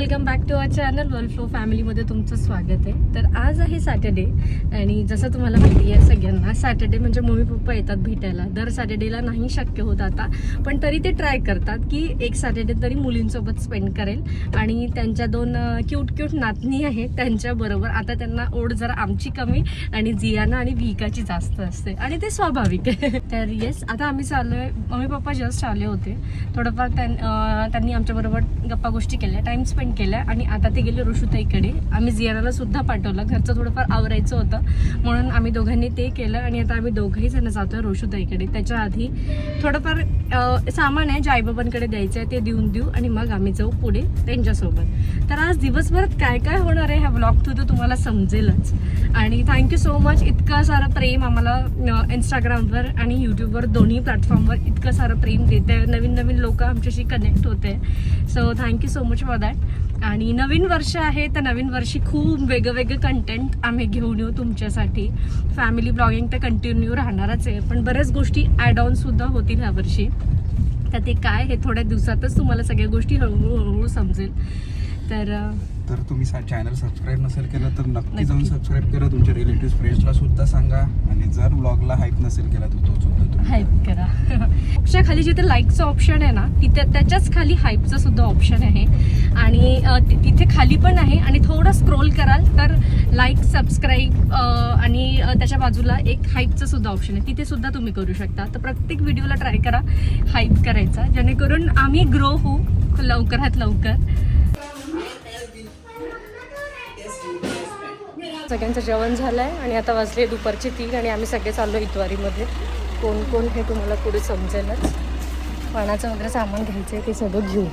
Welcome back to our channel world flow फॅमिलीमध्ये तुमचं स्वागत आहे. तर आज आहे सॅटर्डे आणि जसं तुम्हाला माहिती आहे सगळ्यांना सॅटर्डे म्हणजे मम्मी पप्पा येतात भेटायला. दर सॅटर्डेला नाही शक्य होत आता, पण तरी ते ट्राय करतात की एक सॅटर्डे तरी मुलींसोबत स्पेंड करेल. आणि त्यांच्या दोन क्यूट नातनी आहेत त्यांच्याबरोबर. आता त्यांना ओढ जरा आमची कमी आणि जियाना आणि विकाची जास्त असते आणि ते स्वाभाविक आहे. तर येस, आता आम्ही चाललोय. मम्मी पप्पा जस्ट आले होते. थोडंफार त्यांनी आमच्याबरोबर गप्पा गोष्टी केल्या, टाइम स्पेंड केला आणि आता ते गेले ऋषुताईकडे. आम्ही जियानाला सुद्धा पाठवलं, घरचं थोडंफार आवरायचं होतं म्हणून आम्ही दोघांनी ते केलं आणि आता आम्ही दोघंही जण जातोय ऋषुताईकडे. त्याच्या आधी थोडंफार सामान आहे जे आईबाबांकडे द्यायचं आहे ते देऊ आणि मग आम्ही जाऊ पुढे त्यांच्यासोबत. तर आज दिवसभरात काय काय होणार आहे ह्या ब्लॉग थ्रू तर तुम्हाला समजेलच. आणि थँक्यू सो मच, इतकं सारं प्रेम आम्हाला इंस्टाग्रामवर आणि यूट्यूबवर दोन्ही प्लॅटफॉर्मवर इतकं सारं प्रेम देते. नवीन लोक आमच्याशी कनेक्ट होते. So thank you so much for that. आणि नवीन वर्ष आहे तर नवीन वर्षी खूप वेगवेगळं कंटेंट आम्ही घेऊन येऊ तुमच्यासाठी. फॅमिली ब्लॉगिंग तर कंटिन्यू राहणारच आहे, पण बऱ्याच गोष्टी ॲड ऑन सुद्धा होतील ह्या वर्षी. तर ते काय हे थोड्या दिवसातच तुम्हाला सगळ्या गोष्टी हळूहळू समजेल. तर तुम्ही चॅनल सबस्क्राईब नसेल केलं तर नक्की जाऊन सबस्क्राईब करा. तुमच्या रिलेटिव्ह फ्रेंड्सला सुद्धा सांगा आणि जर ब्लॉगला हाईप नसेल केला तर तो सुद्धा तुम्ही हाईप करा. च्या खाली जिथे लाईकचं ऑप्शन आहे ना तिथे त्याच्याच खाली हाईपचं सुद्धा ऑप्शन आहे आणि तिथे खाली पण आहे. आणि थोडं स्क्रोल कराल तर लाईक, सबस्क्राईब आणि त्याच्या बाजूला एक हाईपचं सुद्धा ऑप्शन आहे, तिथे सुद्धा तुम्ही करू शकता. तर प्रत्येक व्हिडिओला ट्राय करा हाईप करायचा, जेणेकरून आम्ही ग्रो होऊ लवकरात लवकर. सगळ्यांचं जेवण झालंय आणि आता वाजले दुपारचे 3 आणि आम्ही सगळे चाललो इतवारीमध्ये. कोण कोण हे तुम्हाला पुढे समजेलच. पाण्याचं वगैरे सामान घ्यायचं आहे ते सगळं घेऊ.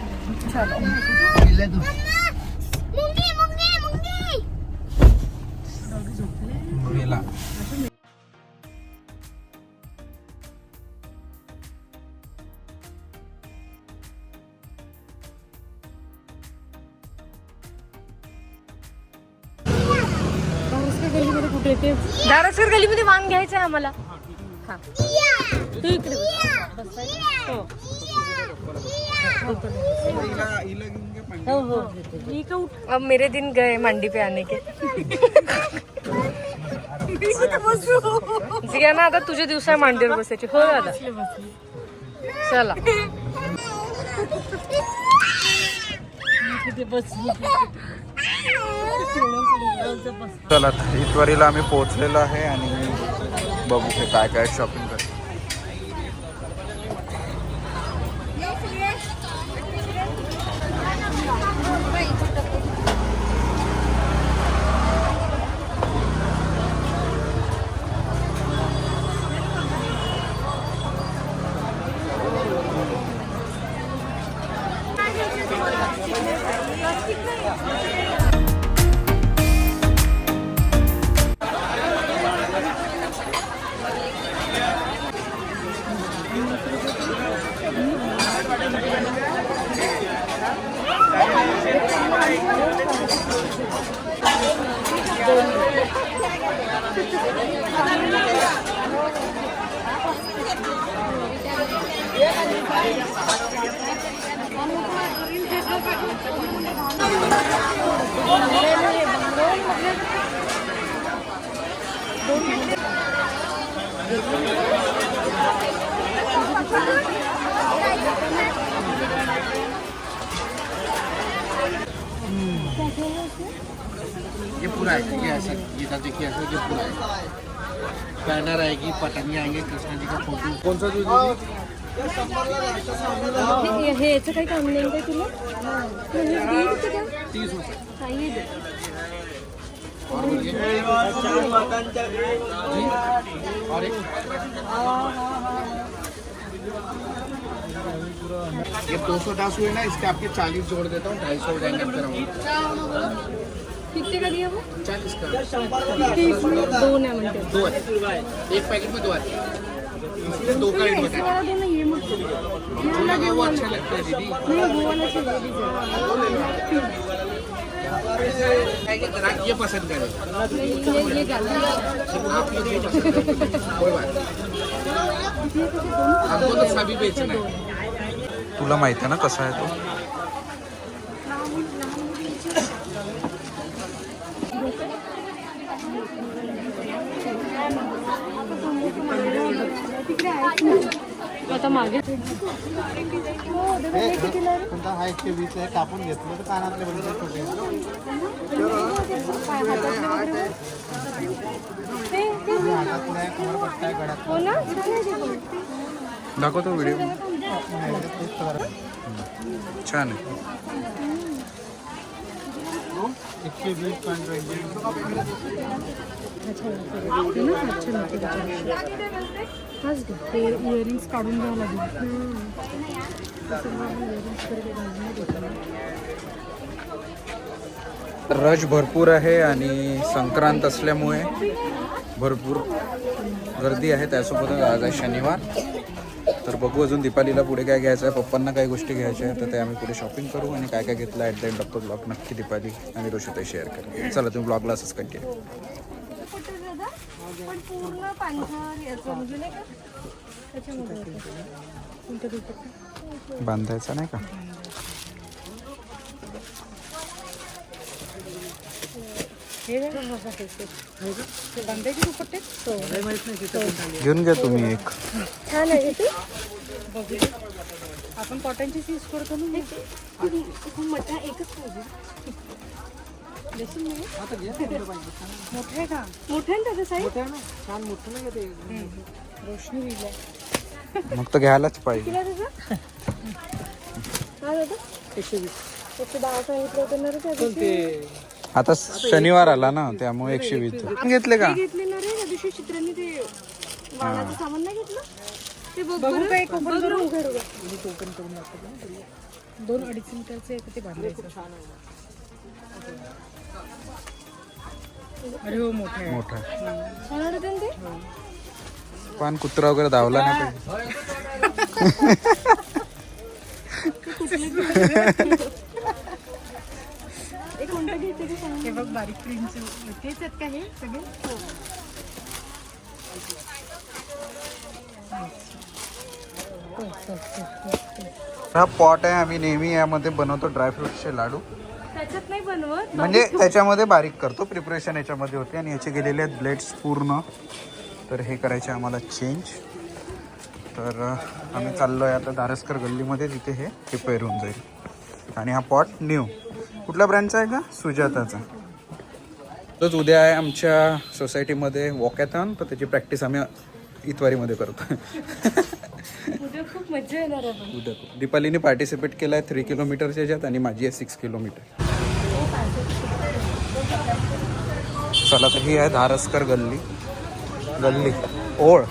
कुठे ते दारासकर गलीमध्ये वांग घ्यायचं आहे आम्हाला. हा तू इकडे अब मेरे दिन गए मंडी पे आने के. जिया ना आता तुझे दिवस आहे मांडीवर बसायची. हो दादा चला. चला इतवारीला आम्ही पोहोचलेलो आहे आणि बघू हे काय काय शॉपिंग करतो. ये पूरा है, ये ऐसा ये देखिए ऐसा ये पूरा है. बैनर आएगी, पतंगे आएंगे, कृष्णा जी का फोटो. कौन सा दूध? हे याचं काही काम नाही काय तुला? 30 रुपये. और एक ये 210 हुए ना, इसके आपके 40 जोड़ देता हूँ, 250 हो जाएंगे आपके. किती का दिया वो? 40 का. 2 नाही म्हणते. 2 है, एक पैकेट में 2 आते हैं. इसमें 2 का रेट बताया. ये मत वो अच्छा लगता है दीदी. नहीं वो वाला चाहिए. ग्राहक ये पसंद करे. ये आप लोग ये पसंद करें, कोई बात नहीं. हमको तो सभी बेचना है. तुला माहिती आहे ना कसा आहे तो. आता मागे कोणता हा 120 आहे, कापून घेतलं तर कानातले बनते छोटे. हातातलं आहे, कमरपट्टा आहे, गळ्यात हो ना, छान आहे ते पण. दाखवतो व्हिडिओ. तेच तर. छान आहे. 120.20. इयरिंग्स काढून घ्यावं लागेल. रश भरपूर आहे आणि संक्रांत असल्यामुळे भरपूर गर्दी आहे. त्यासोबतच आज आहे शनिवार. तर बघू अजून दीपालीला पुढे काय घ्यायचं आहे, पप्पांना काही गोष्टी घ्यायच्या आहेत, तर ते आम्ही पुढे शॉपिंग करू आणि काय काय घेतलं at the end of the blog नक्की दीपाली आणि रोशताई शेअर करेल. चला तुम्ही ब्लॉगला असंच कंटिन्यू. पण पूर्ण पांढर याचं म्हणजे नाही का त्याच्यामध्ये बांधायचा नाही का? बांधायचे दुपट्टे घेऊन घ्या तुम्ही एक. छान आहे ते. आपण कॉटनची सीज करतो ना, मटा एकच पाहिजे. मोठं आहे का? मोठं आहे ना त्याचं साईज? छान मोठं नाही का ते? रोशनी दिलं मग तर घ्यायलाच पाहिजे. किती त्याचं काय होतं? 110 सांगितलं होतं ना रे त्या दिवशी. आता शनिवार आला ना, त्यामुळे 120 घेतले का? ते घेतले ना रे त्या दिवशी चित्रांनी ते वाणाचं सामान नाही घेतलं ते. बघू काय ओपन करून उघड ओपन करून दाखवतो. 2-2.5 मीटरचं एक ते बांधायचं. अरे हो, मोठं आहे. मोठा छान वाटत ना ते. पान कुत्रा वगैरे धावला नाही पाहिजे. एक कोणतं घ्यायचं ते सांग. हे बघ बारीक प्रिंटचे तेच आहेत का हे सगळे? हा पॉट आहे, आम्ही नेहमी यामध्ये बनवतो ड्रायफ्रुट्सचे लाडू. त्याच्यात नाही बनवत म्हणजे त्याच्यामध्ये बारीक करतो, प्रिपरेशन याच्यामध्ये होते. आणि याचे गेलेले आहेत ब्लेड्स पूर्ण, तर हे करायचे आम्हाला चेंज. तर आम्ही चाललो आहे आता दारसकर गल्लीमध्ये, तिथे हे रिपेअर होऊन जाईल. आणि हा पॉट न्यू कुठल्या ब्रँडचा आहे का? सुजाताचा. तोच उद्या आहे आमच्या सोसायटीमध्ये वॉकॅथॉन, तर त्याची प्रॅक्टिस आम्ही इतवारीमध्ये करतो. उद्या खूप मजा येणार आहे. उद्या दीपालीने पार्टिसिपेट केला आहे 3 किलोमीटरच्या ह्याच्यात आणि माझी आहे 6 किलोमीटर. चला, तर ही आहे धारसकर गल्ली ओळ.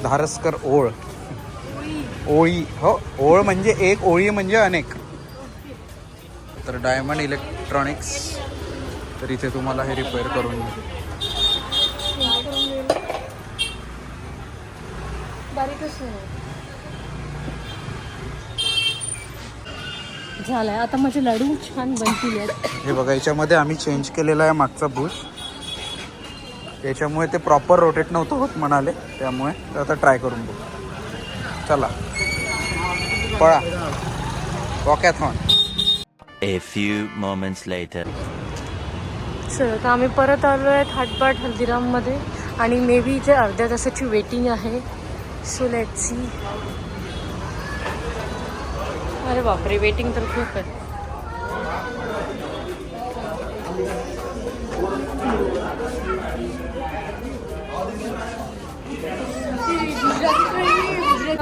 धारसकर ओळ, ओळी. हो, ओळ म्हणजे एक, ओळी म्हणजे अनेक. तर डायमंड इलेक्ट्रॉनिक्स, तर इथे तुम्हाला हे रिपेअर करून झालंय. आता माझे लाडू छान बनतील. हे बघा, याच्यामध्ये आम्ही चेंज केलेला आहे मागचा बुश. याच्यामुळे ते प्रॉपर रोटेट नव्हतं होत म्हणाले, त्यामुळे तर आता ट्राय करून बघू. चला पळा, walkathon. A few moments later. चल, तर आम्ही परत आलो आहे थाटबाट हल्दीराममध्ये आणि मे बी इथे अर्ध्या तासाची वेटिंग आहे. So let's see. अरे बापरे, वेटिंग तर खूप आहे.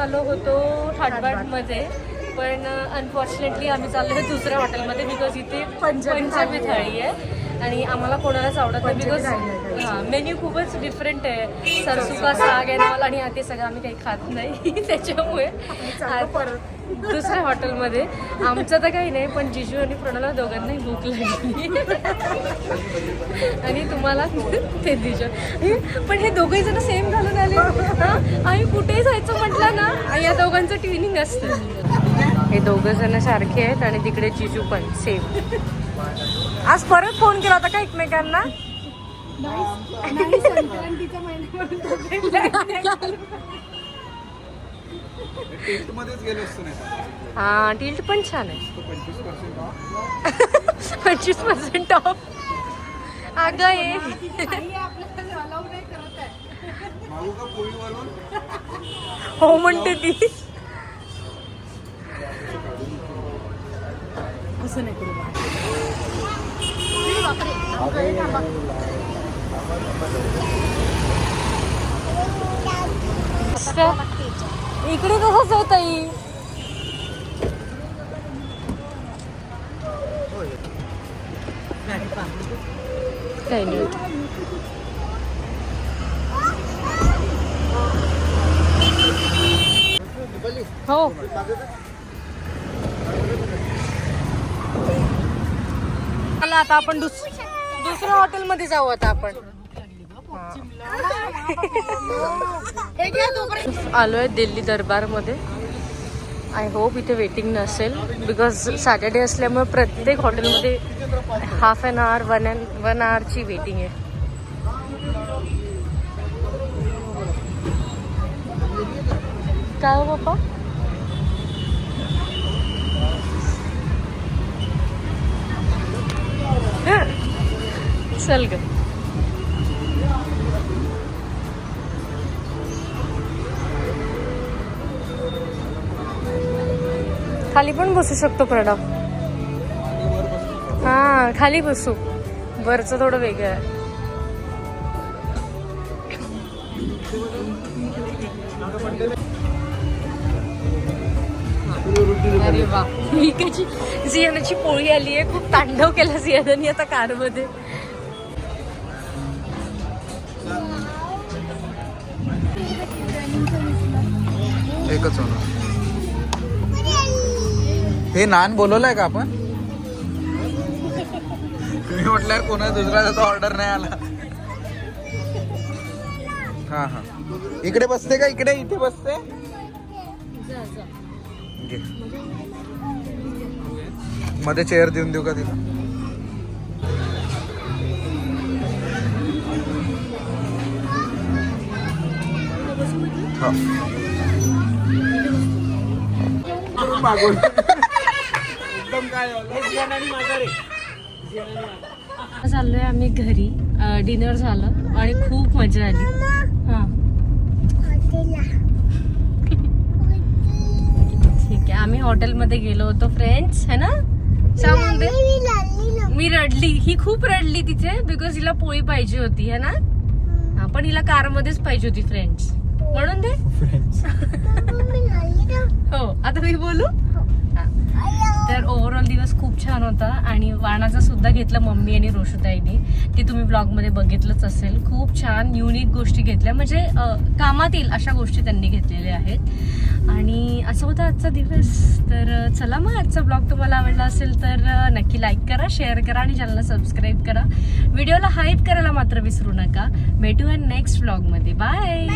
आलो होतो थाटबाटमध्ये, पण अनफॉर्च्युनेटली आम्ही चाललो आहे दुसऱ्या हॉटेलमध्ये, बिकॉज इथे पंजाबी थाळी आहे आणि आम्हाला कोणालाच आवडत नाही. बिकॉज हां, मेन्यू खूपच डिफरंट आहे. सरसुका साग आहे नॉल, आणि ते सगळं आम्ही काही खात नाही. त्याच्यामुळे दुसऱ्या हॉटेलमध्ये. आमचं तर काही नाही, पण जिजू आणि प्रणवला दोघांनाही भूक लागली आणि तुम्हाला ते दिजू. पण हे दोघंही जण सेम घालून आले. आम्ही कुठेही जायचं म्हटलं ना, या दोघांचं ट्युनिंग असतं. हे दोघं जण सारखे आहेत आणि तिकडे जिजू पण सेम. आज परत फोन केला होता का एकमेकांना? हा, टिल्ट पण छान आहे. 25% ऑफ. अगं ये हो म्हणते ती. असं नाही करू. इकडे कसंच आहे ताई. काही नाही. हो चला आता आपण दुसऱ्या हॉटेलमध्ये जाऊ. आता आपण आलोय दिल्ली दरबारमध्ये. आय होप इथे वेटिंग नसेल बिकॉज सॅटर्डे असल्यामुळे प्रत्येक हॉटेलमध्ये हाफ एन आवर 1 आवरची वेटिंग आहे. काय हो बाप्पा. चल ग. खाली पण बसू शकतो प्रणव. हा खाली बसू. वरचं थोडं वेगळं आहे. अरे वा. ही कशी सियानाची पोळी आली आहे. खूप तांडव केला सियानानी आता कारमध्ये. एकच होणार. हे नान बोलवलंय का आपण. तुम्ही म्हटल्यावर कोणा दुसऱ्याचा ऑर्डर नाही आला. हा हा इकडे बसते का. इकडे इथे बसते. घे. मध्ये चेअर देऊन देऊ का तिला. एकदम काय चाललोय आम्ही घरी. डिनर झालं आणि खूप मजा आली. हा ठीक आहे. आम्ही हॉटेलमध्ये गेलो होतो फ्रेंड्स है ना. मी रडली. ही खूप रडली तिथे बिकॉज हिला पोळी पाहिजे होती है ना. पण हिला कारमध्येच पाहिजे होती फ्रेंड्स म्हणून दे. हो आता मी बोलू. तर ओव्हरऑल दिवस खूप छान होता आणि वाणाचा सुद्धा घेतला मम्मी आणि रोशुताईनी. ते तुम्ही ब्लॉगमध्ये बघितलंच असेल. खूप छान युनिक गोष्टी घेतल्या म्हणजे कामात येईल अशा गोष्टी त्यांनी घेतलेल्या आहेत. आणि असं होता आजचा दिवस. तर चला मग आजचा ब्लॉग तुम्हाला आवडला असेल तर नक्की लाईक करा, शेअर करा आणि चॅनलला सबस्क्राईब करा. व्हिडिओला हाईप करायला मात्र विसरू नका. भेटूया नेक्स्ट ब्लॉगमध्ये. बाय.